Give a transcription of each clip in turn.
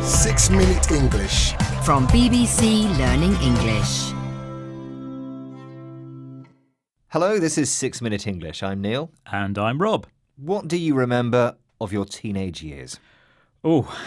6-Minute English. From BBC Learning English. Hello, this is 6-Minute English. I'm Neil. And I'm Rob. What do you remember of your teenage years? Oh,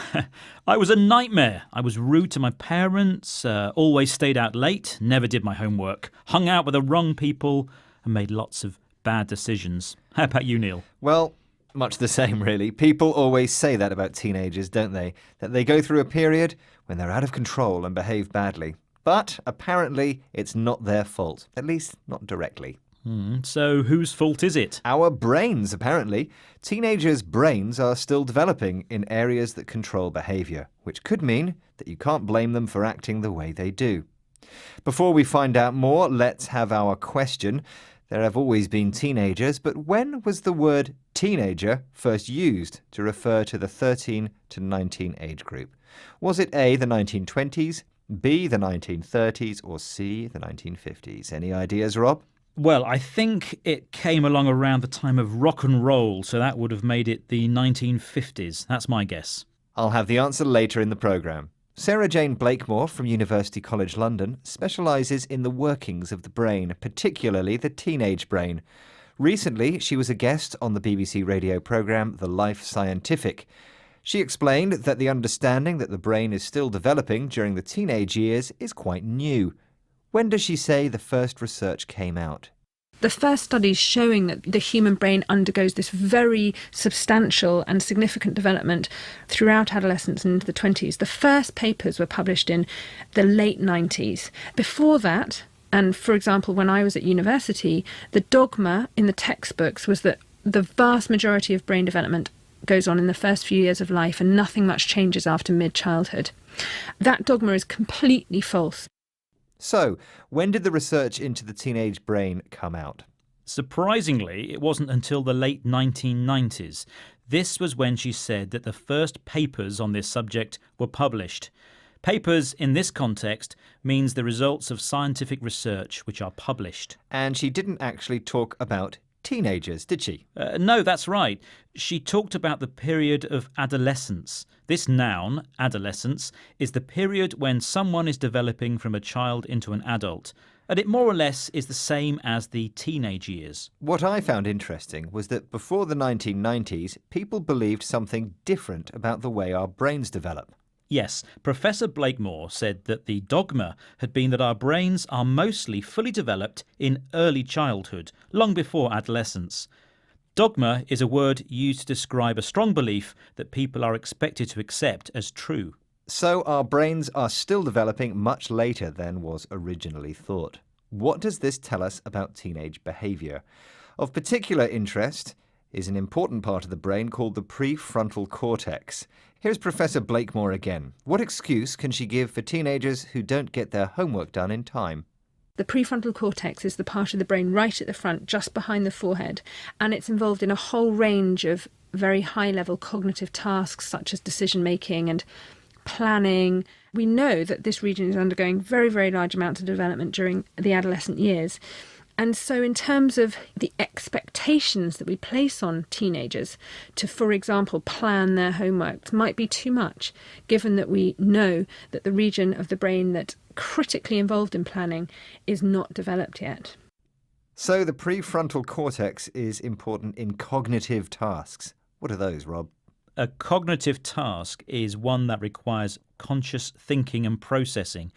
I was a nightmare. I was rude to my parents, always stayed out late, never did my homework, hung out with the wrong people, and made lots of bad decisions. How about you, Neil? Well, much the same, really. People always say that about teenagers, don't they? That they go through a period when they're out of control and behave badly. But apparently, it's not their fault. At least, not directly. So whose fault is it? Our brains, apparently. Teenagers' brains are still developing in areas that control behaviour, which could mean that you can't blame them for acting the way they do. Before we find out more, let's have our question. There have always been teenagers, but when was the word teenager first used to refer to the 13 to 19 age group? Was it A, the 1920s, B, the 1930s, or C, the 1950s? Any ideas, Rob? Well, I think it came along around the time of rock and roll, so that would have made it the 1950s. That's my guess. I'll have the answer later in the programme. Sarah Jane Blakemore from University College London specialises in the workings of the brain, particularly the teenage brain. Recently, she was a guest on the BBC radio programme The Life Scientific. She explained that the understanding that the brain is still developing during the teenage years is quite new. When does she say the first research came out? The first studies showing that the human brain undergoes this very substantial and significant development throughout adolescence and into the 20s. The first papers were published in the late 90s. Before that, and for example, when I was at university, the dogma in the textbooks was that the vast majority of brain development goes on in the first few years of life and nothing much changes after mid-childhood. That dogma is completely false. So, when did the research into the teenage brain come out? Surprisingly, it wasn't until the late 1990s. This was when she said that the first papers on this subject were published. Papers in this context means the results of scientific research which are published. And she didn't actually talk about teenagers, did she? No, that's right. She talked about the period of adolescence. This noun, adolescence, is the period when someone is developing from a child into an adult, and it more or less is the same as the teenage years. What I found interesting was that before the 1990s, people believed something different about the way our brains develop. Yes, Professor Blakemore said that the dogma had been that our brains are mostly fully developed in early childhood, long before adolescence. Dogma is a word used to describe a strong belief that people are expected to accept as true. So our brains are still developing much later than was originally thought. What does this tell us about teenage behaviour? Of particular interest is an important part of the brain called the prefrontal cortex. Here's Professor Blakemore again. What excuse can she give for teenagers who don't get their homework done in time? The prefrontal cortex is the part of the brain right at the front, just behind the forehead, and it's involved in a whole range of very high-level cognitive tasks such as decision-making and planning. We know that this region is undergoing very, very large amounts of development during the adolescent years. And so in terms of the expectations that we place on teenagers to, for example, plan their homework might be too much, given that we know that the region of the brain that's critically involved in planning is not developed yet. So the prefrontal cortex is important in cognitive tasks. What are those, Rob? A cognitive task is one that requires conscious thinking and processing,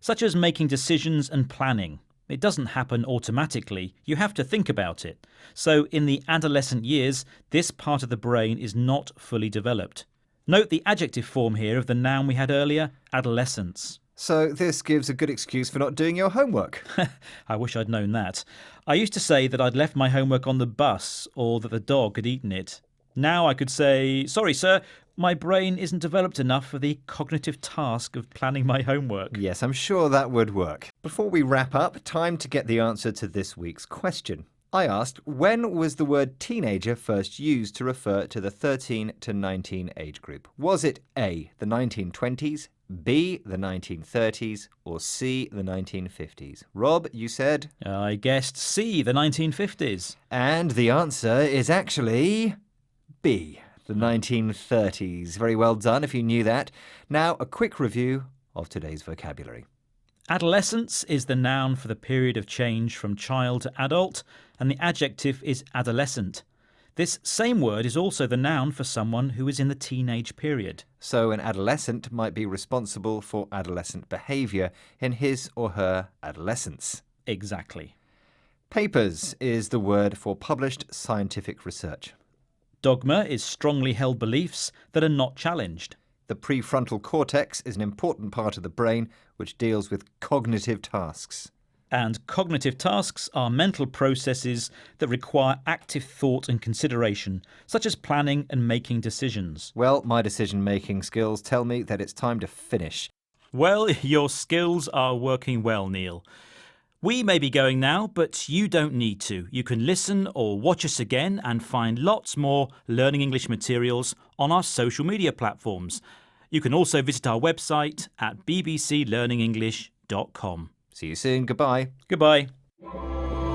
such as making decisions and planning. It doesn't happen automatically. You have to think about it. So in the adolescent years, this part of the brain is not fully developed. Note the adjective form here of the noun we had earlier, adolescence. So this gives a good excuse for not doing your homework. I wish I'd known that. I used to say that I'd left my homework on the bus or that the dog had eaten it. Now I could say, sorry sir, my brain isn't developed enough for the cognitive task of planning my homework. Yes, I'm sure that would work. Before we wrap up, time to get the answer to this week's question. I asked, when was the word teenager first used to refer to the 13 to 19 age group? Was it A, the 1920s, B, the 1930s, or C, the 1950s? Rob, you said? I guessed C, the 1950s. And the answer is actually B, The 1930s. Very well done if you knew that. Now, a quick review of today's vocabulary. Adolescence is the noun for the period of change from child to adult, and the adjective is adolescent. This same word is also the noun for someone who is in the teenage period. So an adolescent might be responsible for adolescent behaviour in his or her adolescence. Exactly. Papers is the word for published scientific research. Dogma is strongly held beliefs that are not challenged. The prefrontal cortex is an important part of the brain which deals with cognitive tasks. And cognitive tasks are mental processes that require active thought and consideration, such as planning and making decisions. Well, my decision-making skills tell me that it's time to finish. Well, your skills are working well, Neil. We may be going now, but you don't need to. You can listen or watch us again and find lots more Learning English materials on our social media platforms. You can also visit our website at bbclearningenglish.com. See you soon. Goodbye. Goodbye.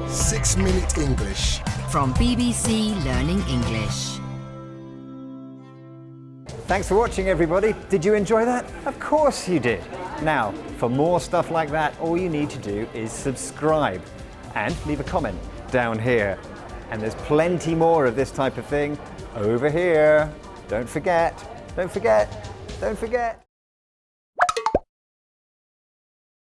6 Minute English. From BBC Learning English. Thanks for watching, everybody. Did you enjoy that? Of course you did. Now, for more stuff like that, all you need to do is subscribe and leave a comment down here. And there's plenty more of this type of thing over here. Don't forget, don't forget, don't forget.